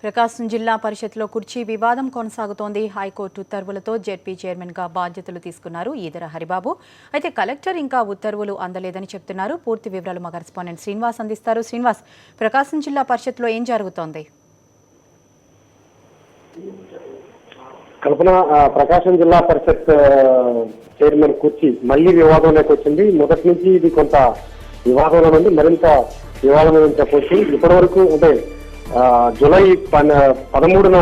ప్రకాశం జిల్లా పరిషత్లో కుర్చీ వివాదం కొనసాగుతోంది. హైకోర్టు ఉత్తర్వులతో జెడ్పీ చైర్మన్గా బాధ్యతలు తీసుకున్నారు ఈదర హరిబాబు. అయితే కలెక్టర్ ఇంకా ఉత్తర్వులు అందలేదని చెప్తున్నారు. పూర్తి వివరాలు మా కరెస్పాండెంట్ శ్రీనివాస్ అందిస్తారు. శ్రీనివాస్, ప్రకాశం జిల్లా పరిషత్లో ఏం జరుగుతోంది? కల్పన, ప్రకాశం జిల్లా పరిషత్ చైర్మన్ కుర్చీ మళ్లీ వివాదంలోకి వచ్చింది. మొదటి నుంచి ఇది కొంత వివాదంలో ఉంది, మరింత వివాదం చెప్పొచ్చు. ఇప్పటి వరకు అంటే జూలై 13న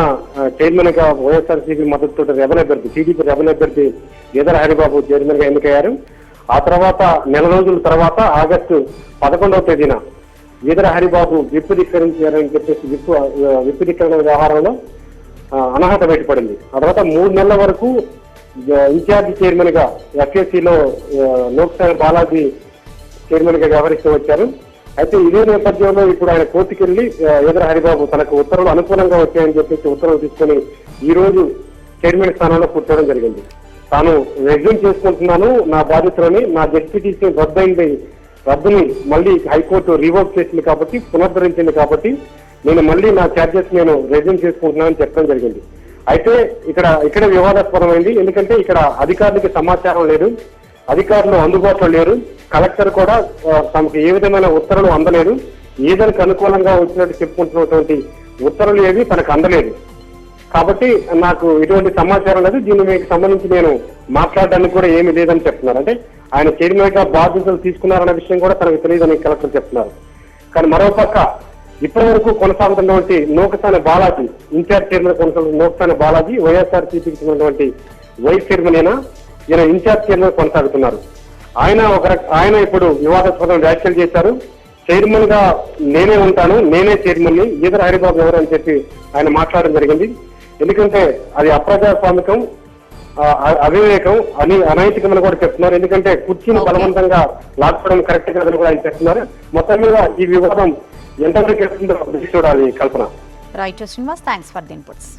చైర్మన్ గా వైఎస్ఆర్సీపీ మద్దతుతో రెబల్ అభ్యర్థి టీడీపీ రెబల్ అభ్యర్థి ఈదర హరిబాబు చైర్మన్ గా ఎన్నికయ్యారు. ఆ తర్వాత నెల రోజుల తర్వాత ఆగస్టు 11వ తేదీన ఈదర హరిబాబు విప్పు ధిక్కరించారని చెప్పేసి విప్పు ధిక్కరణ వ్యవహారంలో అనర్హత బయటపడింది. ఆ తర్వాత 3 నెలల వరకు ఇన్ఛార్జి చైర్మన్ గా ఎఫ్ఏసీలో లోక్సభ బాలాజీ చైర్మన్ గా వ్యవహరిస్తూ వచ్చారు. అయితే ఇదే నేపథ్యంలో ఇప్పుడు ఆయన కోర్టుకు వెళ్లి ఈదర హరిబాబు తనకు ఉత్తర్వులు అనుకూలంగా వచ్చాయని చెప్పేసి ఉత్తర్వులు తీసుకుని ఈ రోజు చైర్మన్ స్థానంలో కూర్చోవడం జరిగింది. తాను రెజ్యూమ్ చేసుకుంటున్నాను, నా బాధ్యతలని నా జడ్పీటీసీ రద్దుని మళ్ళీ హైకోర్టు రివోక్ చేసింది కాబట్టి, పునరుద్ధరించింది కాబట్టి నేను మళ్ళీ నా ఛార్జెస్ రెజ్యూమ్ చేసుకుంటున్నానని చెప్పడం జరిగింది. అయితే ఇక్కడే వివాదాస్పదమైంది. ఎందుకంటే ఇక్కడ అధికారులకి సమాచారం లేదు, అధికారులు అందుబాటులో లేరు, కలెక్టర్ కూడా తమకు ఏ విధమైన ఉత్తర్వులు అందలేదు. ఏదైనా అనుకూలంగా వచ్చినట్టు చెప్పుకుంటున్నటువంటి ఉత్తర్వులు ఏవి తనకు అందలేదు. కాబట్టి నాకు ఎటువంటి సమాచారం లేదు, దీనికి సంబంధించి నేను మాట్లాడడానికి కూడా ఏమీ లేదని చెప్తున్నారు. అంటే ఆయన చైర్మన్ గా బాధ్యతలు తీసుకున్నారన్న విషయం కూడా తనకు తెలియదని కలెక్టర్ చెప్తున్నారు. కానీ మరోపక్క ఇప్పటి వరకు కొనసాగుతున్నటువంటి నూకసాని బాలాజీ, ఇన్ఛార్జ్ చైర్మన్ కొనసాగుతున్న నూకసాని బాలాజీ వైఎస్ఆర్సీపీకి చెందినటువంటి వైస్ చైర్మన్ అయినా ఈయన ఇన్ఛార్జ్ చైర్మన్ కొనసాగుతున్నారు. ఆయన ఇప్పుడు వివాదాస్పదం వ్యాఖ్యలు చేశారు. చైర్మన్ గా నేనే ఉంటాను, నేనే చైర్మన్ ని, ఈదర హరిబాబు ఎవరు అని చెప్పి ఆయన మాట్లాడడం జరిగింది. ఎందుకంటే అది అప్రజాస్వామికం, అవివేకం అని అనైతికమని కూడా చెప్తున్నారు. ఎందుకంటే కుర్చీని బలవంతంగా లాక్కోవడం కరెక్ట్ కాదని కూడా ఆయన చెప్తున్నారు. మొత్తం మీద ఈ వివాదం ఎంతవరకు వెళ్తుందో చూడాలి Kalpana. Right Srinivas, thanks for the inputs.